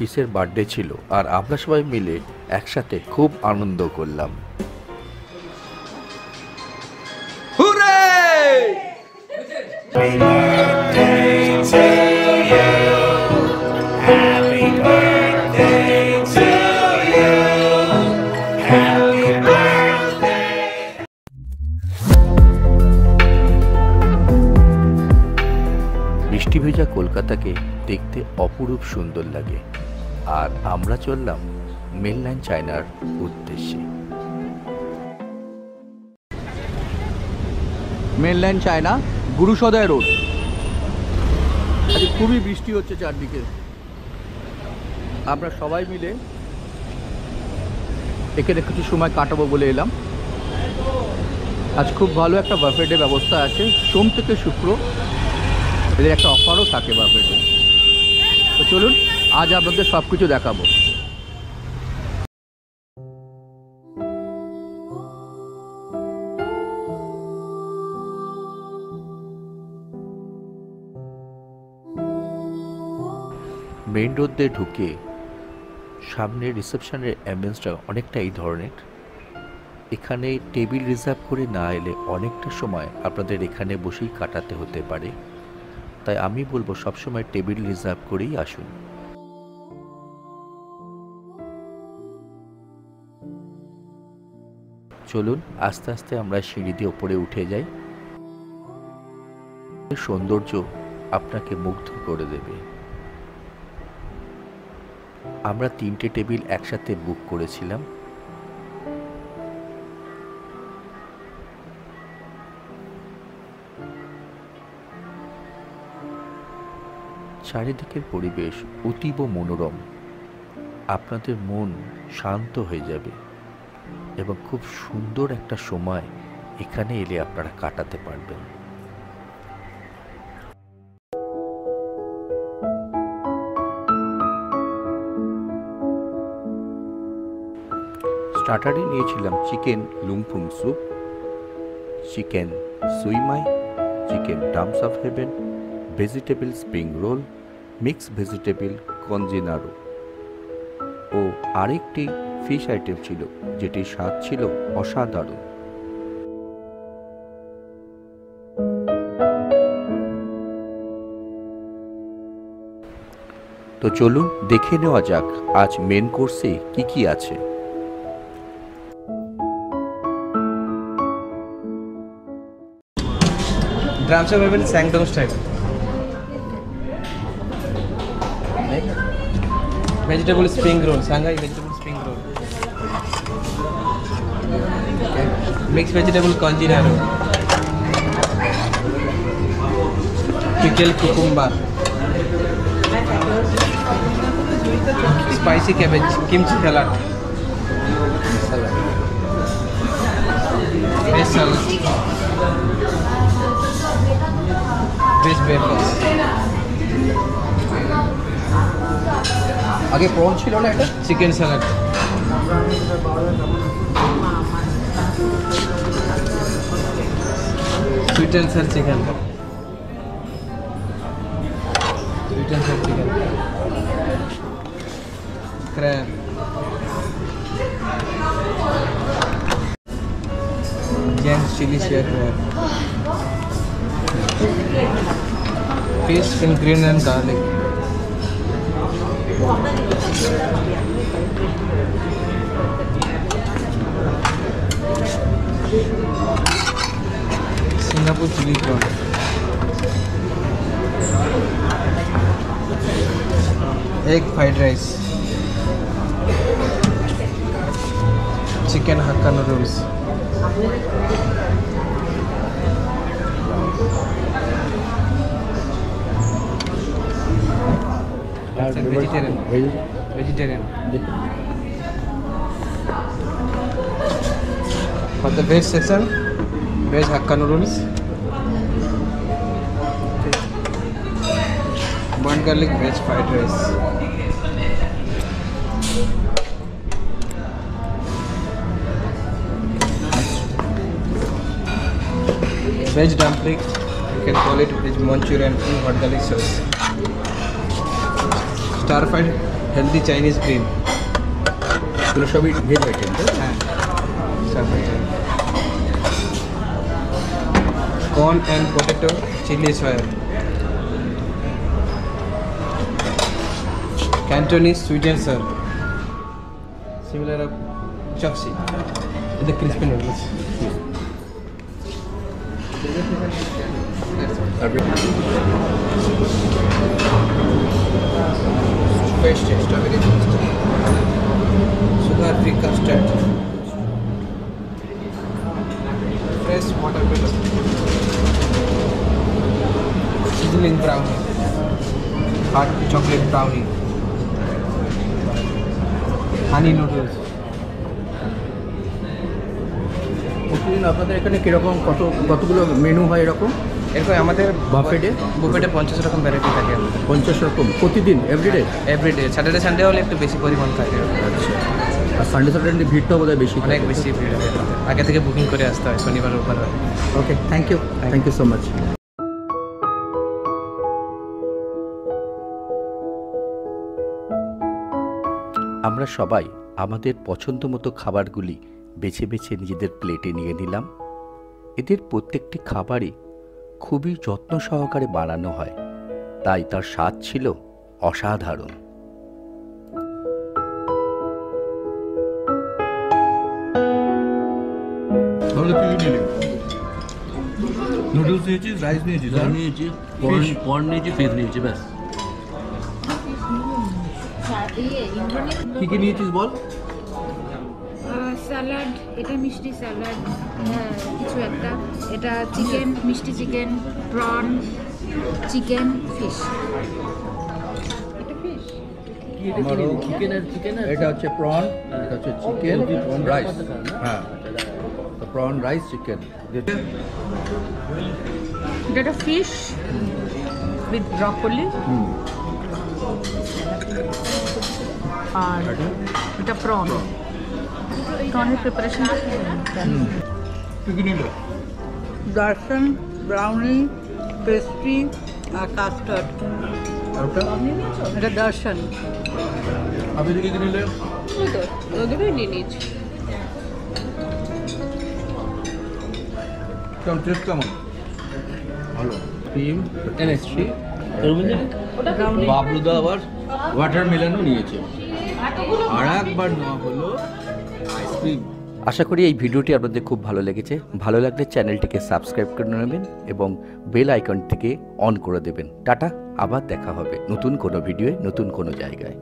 পিসের বার্থডে ছিল আর আমরা সবাই মিলে একসাথে খুব আনন্দ করলাম। বৃষ্টি ভেজা কলকাতাকে দেখতে অপরূপ সুন্দর লাগে আর আমরা চললাম মেনল্যান্ড চায়নার উদ্দেশ্যে। Mainland China Gurusaday road. আজ খুবই বৃষ্টি হচ্ছে চারদিকে। আমরা সবাই মিলে এখানে কিছু সময় কাটাবো বলে এলাম। আজ খুব ভালো একটা বাফেটের ব্যবস্থা আছে, সোম থেকে শুক্র এদের একটা অফারও থাকে বাফেটে। তো চলুন আজ আপনাদের সব কিছু দেখাবো। মেইন রোড দিয়ে ঢুকে সামনে রিসেপশনের অ্যাম্বিয়েন্সটা অনেকটা এই ধরনের। এখানে টেবিল রিজার্ভ করে না এলে অনেকটা সময় আপনাদের এখানে বসেই কাটাতে হতে পারে, তাই আমি বলবো সবসময় টেবিল রিজার্ভ করেই আসুন। চলুন আস্তে আস্তে আমরা সিঁড়ি দিয়ে ওপরে উঠে যাই। সৌন্দর্য আপনাকে মুগ্ধ করে দেবে। আমরা 3টে টেবিল একসাথে বুক করেছিলাম। চারিদিকের পরিবেশ অতীব মনোরম, আপনাদের মন শান্ত হয়ে যাবে এবং খুব সুন্দর একটা সময় এখানে এলে আপনারা কাটাতে পারবেন। স্টার্টারে নিয়েছিলাম chicken lung fung soup, chicken siumai, chicken drums of heaven, vegetable spring roll, mix vegetable কঞ্জিনারো ও আরেকটি ফিশ আইটেম ছিল যেটির স্বাদ ছিল অসাধারণ। তো চলুন দেখে নেওয়া যাক আজ মেন কোর্সে কি কি আছে। Drums of Heaven Sanctum style. Vegetable spring roll, Shanghai vegetable spring roll. Okay. Mixed vegetable congee roll. Pickled cucumber. Spicy cabbage, kimchi salad. Veg salad. Veg breakfast. আগে প্রন ছিল না এটা? Chicken salad, sweet and sour chicken, sweet and sour chicken, crab, জেন্টস chilli শেয়ার crab, fish in green and garlic. Singapore chili prawn. Egg fried rice. Chicken hakka noodles. Vegetarian. Vegetarian. For the veg section, veg hakka noodles, burnt garlic veg fried rice, veg dumpling. You can call it veg Manchurian in hot garlic sauce. Stir fried healthy Chinese green. এগুলো সবই veg item, তাই তো? হ্যাঁ, সব আছে। Corn and potato chilli soya. Cantonese sweet and sour. Similar of chapsi. With the crispy noodles. Fresh strawberry toast. Sugar-free custard. Fresh watermelon. Sizzling brownie. Hot chocolate brownie. Honey noodles. প্রতিদিন আপনাদের এখানে কীরকম কতগুলো মেনু হয় এরকম? এরকম আমাদের বাফেটে 50 রকম ভ্যারাইটি থাকে। 50 রকম প্রতিদিন, এভরিডে? এভরিডে। স্যাটারডে সানডে হলে একটু বেশি পরিমাণ থাকে। আচ্ছা। আর সানডে স্যাটারডে ভিড়টা বোধহয় বেশি, অনেক বেশি ভিড় হয়। আগে থেকে বুকিং করে আসতে হয়, শনিবার রোববার হয়। ওকে, থ্যাংক ইউ সো মাচ। আমরা সবাই আমাদের পছন্দ মতো খাবারগুলি বেছে বেছে নিজেদের প্লেটে নিয়ে নিলাম। এদের প্রত্যেকটি খাবারই খুবই যত্ন সহকারে বানানো হয়, তাই তার স্বাদ ছিল অসাধারণ। নুডলস নিয়েছিস, রাইস নিয়েছিস, নিয়েছি, কর্ন নিয়েছি, ফিশ নিয়েছি, ব্যাস। কী কী নিয়েছিস বল? স্যালাড, এটা মিষ্টি স্যালাড, কিছু একটা, এটা চিকেন, মিষ্টি চিকেন, প্রন, চিকেন, ফিশ। এটা ফিশ। এটা হচ্ছে প্রন, এটা হচ্ছে চিকেন, রাইস। হ্যাঁ, প্রন, রাইস, চিকেন। এটা ফিশ উইথ ব্রকলি, আর এটা প্রন। প্রনের প্রিপারেশন দর্শন, ব্রাউনি, পেস্ট্রি আর কাস্টার্ড। এটা দর্শন। আপনি কি নিলে? ওগুলোই নিয়ে নিয়েছি। কেমন টেস্ট কেমন? ভালো। ক্রিম এনেছি। বাবলুদা আবার ওয়াটারমেলনও নিয়েছে। আর একবার নেওয়া হলো আইসক্রিম। আশা করি এই ভিডিওটি আপনাদের খুব ভালো লেগেছে। ভালো লাগলে চ্যানেলটিকে সাবস্ক্রাইব করে নেবেন এবং বেল আইকনটিকে অন করে দেবেন। টাটা, আবার দেখা হবে নতুন কোনো ভিডিওয়ে, নতুন কোনো জায়গায়।